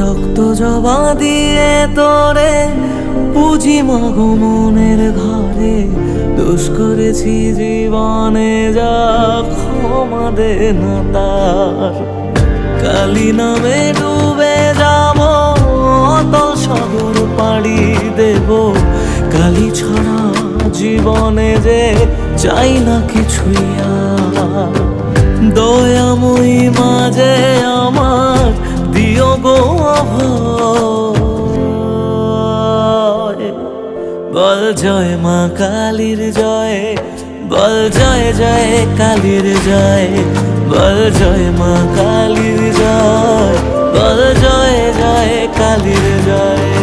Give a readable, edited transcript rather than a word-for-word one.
রক্ত জবা দিয়ে তোরে পুজি মাগো মনের ঘরে, দোষ করেছি জীবনে যা ক্ষমা দে না তার। কালী নামে ডুবে যাব অতল সাগর পাড়ি দেব, কালী ছাড়া জীবনে যে চাই না কিছুই আর। দয়াময়ী মাঝে আমার দিও গো অভয়, বল জয় মা কালীর জয়, বল জয় জয় কালীর জয়, বল জয় মা কালীর জয়, বল জয় জয় কালীর জয়।